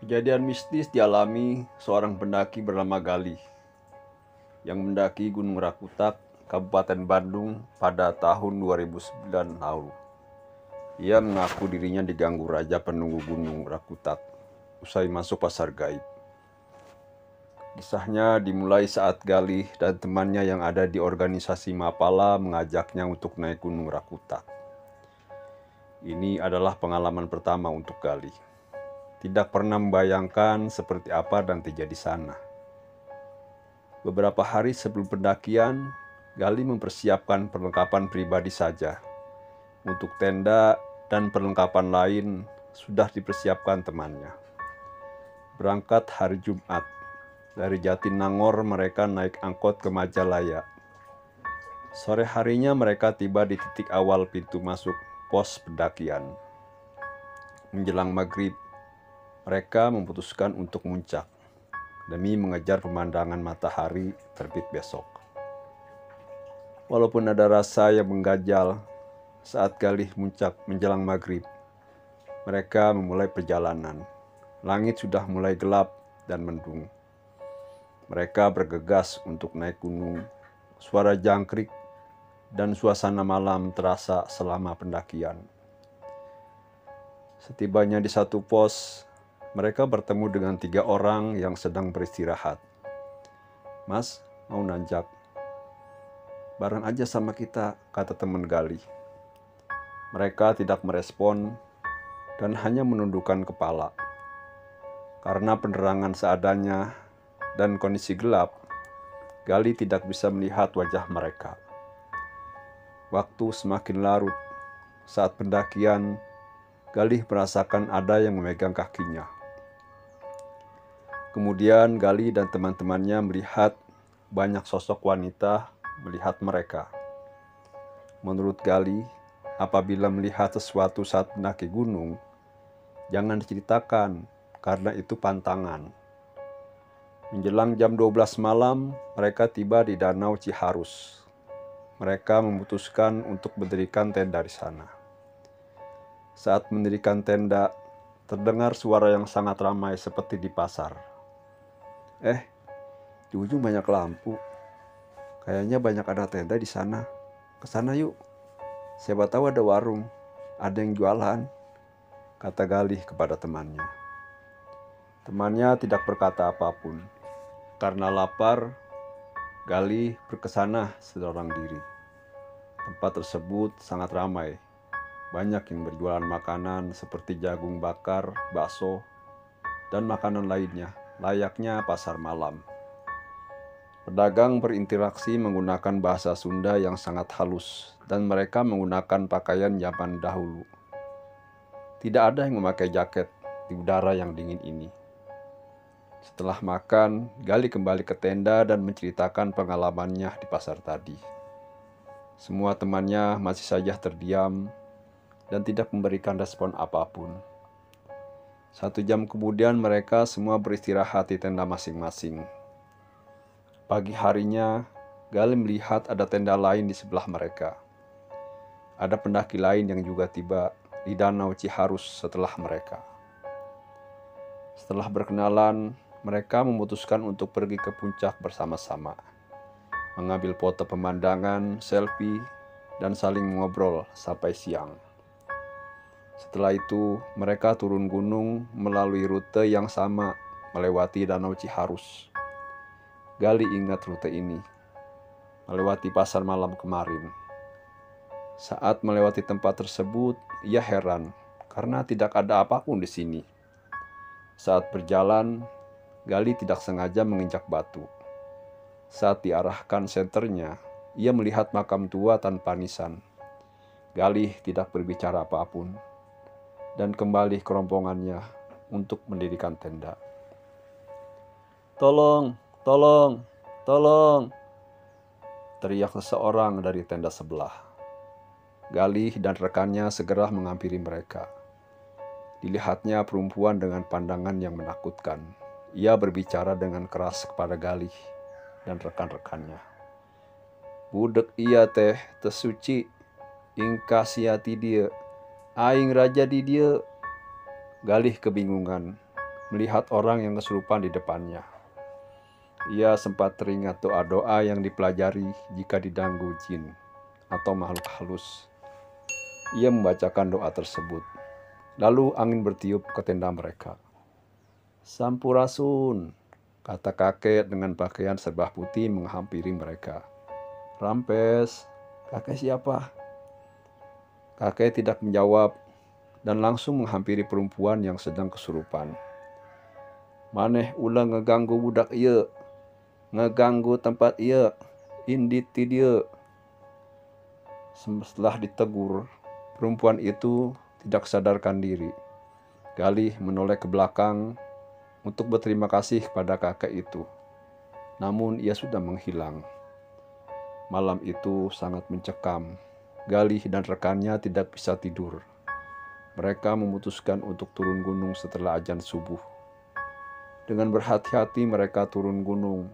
Kejadian mistis dialami seorang pendaki bernama Galih yang mendaki Gunung Rakutak, Kabupaten Bandung pada tahun 2009 lalu. Ia mengaku dirinya diganggu raja penunggu Gunung Rakutak usai masuk pasar gaib. Kisahnya dimulai saat Galih dan temannya yang ada di organisasi Mapala mengajaknya untuk naik Gunung Rakutak. Ini adalah pengalaman pertama untuk Galih. Tidak pernah membayangkan seperti apa dan terjadi di sana. Beberapa hari sebelum pendakian, Galih mempersiapkan perlengkapan pribadi saja. Untuk tenda dan perlengkapan lain sudah dipersiapkan temannya. Berangkat hari Jumat, dari Jatinangor mereka naik angkot ke Majalaya. Sore harinya mereka tiba di titik awal pintu masuk pos pendakian. Menjelang maghrib, mereka memutuskan untuk muncak demi mengejar pemandangan matahari terbit besok. Walaupun ada rasa yang mengganjal saat Galih muncak menjelang maghrib, mereka memulai perjalanan. Langit sudah mulai gelap dan mendung. Mereka bergegas untuk naik gunung. Suara jangkrik dan suasana malam terasa selama pendakian. Setibanya di satu pos, mereka bertemu dengan 3 orang yang sedang beristirahat. "Mas, mau nanjak? Bareng aja sama kita," kata teman Galih. Mereka tidak merespon dan hanya menundukkan kepala. Karena penerangan seadanya dan kondisi gelap, Galih tidak bisa melihat wajah mereka. Waktu semakin larut. Saat pendakian, Galih merasakan ada yang memegang kakinya. Kemudian Galih dan teman-temannya melihat banyak sosok wanita melihat mereka. Menurut Galih, apabila melihat sesuatu saat mendaki gunung, jangan diceritakan karena itu pantangan. Menjelang jam 12 malam, mereka tiba di Danau Ciharus. Mereka memutuskan untuk mendirikan tenda di sana. Saat mendirikan tenda, terdengar suara yang sangat ramai seperti di pasar. Di ujung banyak lampu. Kayaknya banyak ada tenda di sana. Ke sana yuk. Siapa tahu ada warung, ada yang jualan," kata Galih kepada temannya. Temannya tidak berkata apapun. Karena lapar, Galih berkesana seorang diri. Tempat tersebut sangat ramai. Banyak yang berjualan makanan seperti jagung bakar, bakso, dan makanan lainnya, layaknya pasar malam. Pedagang berinteraksi menggunakan bahasa Sunda yang sangat halus, dan mereka menggunakan pakaian zaman dahulu. Tidak ada yang memakai jaket di udara yang dingin ini. Setelah makan, Galih kembali ke tenda dan menceritakan pengalamannya di pasar tadi. Semua temannya masih saja terdiam dan tidak memberikan respon apapun. 1 jam kemudian mereka semua beristirahat di tenda masing-masing. Pagi harinya, Galih melihat ada tenda lain di sebelah mereka. Ada pendaki lain yang juga tiba di Danau Ciharus setelah mereka. Setelah berkenalan, mereka memutuskan untuk pergi ke puncak bersama-sama, mengambil foto pemandangan, selfie, dan saling mengobrol sampai siang. Setelah itu, mereka turun gunung melalui rute yang sama, melewati Danau Ciharus. Galih ingat rute ini, melewati pasar malam kemarin. Saat melewati tempat tersebut, ia heran karena tidak ada apapun di sini. Saat berjalan, Galih tidak sengaja menginjak batu. Saat diarahkan senternya, ia melihat makam tua tanpa nisan. Galih tidak berbicara apapun dan kembali ke rombongannya untuk mendirikan tenda. "Tolong, tolong, tolong!" teriak seseorang dari tenda sebelah. Galih dan rekannya segera menghampiri mereka. Dilihatnya perempuan dengan pandangan yang menakutkan. Ia berbicara dengan keras kepada Galih dan rekan-rekannya. "Budek iya teh suci, ingkah siati dia, aing raja di dia." Galih kebingungan. melihat orang yang kesurupan di depannya. Ia sempat teringat doa-doa yang dipelajari jika diganggu jin atau makhluk halus. Ia membacakan doa tersebut. Lalu angin bertiup ke tenda mereka. "Sampurasun," kata kakek dengan pakaian serba putih menghampiri mereka. "Rampes, kakek siapa?" Kakek tidak menjawab dan langsung menghampiri perempuan yang sedang kesurupan. "Maneh ulah ngeganggu budak ieu, ngeganggu tempat ieu, indit ti dieu." Setelah ditegur, perempuan itu tidak sadarkan diri. Galih menoleh ke belakang untuk berterima kasih kepada kakek itu. Namun ia sudah menghilang. Malam itu sangat mencekam. Galih dan rekannya tidak bisa tidur. Mereka memutuskan untuk turun gunung setelah azan subuh. Dengan berhati-hati mereka turun gunung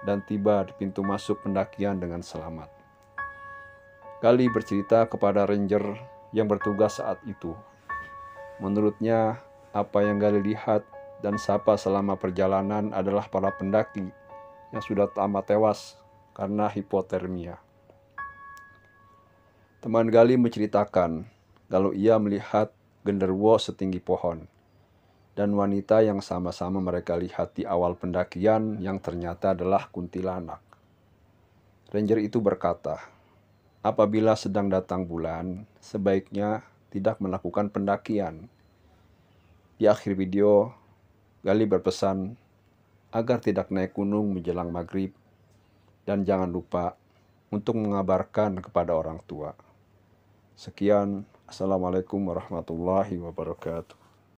dan tiba di pintu masuk pendakian dengan selamat. Galih bercerita kepada ranger yang bertugas saat itu. Menurutnya, apa yang Galih lihat dan sapa selama perjalanan adalah para pendaki yang sudah tamat tewas karena hipotermia. Teman Galih menceritakan kalau ia melihat genderuwo setinggi pohon dan wanita yang sama-sama mereka lihat di awal pendakian yang ternyata adalah kuntilanak. Ranger itu berkata, apabila sedang datang bulan, sebaiknya tidak melakukan pendakian. Di akhir video, Galih berpesan agar tidak naik gunung menjelang maghrib dan jangan lupa untuk mengabarkan kepada orang tua. Sekian, Assalamualaikum warahmatullahi wabarakatuh.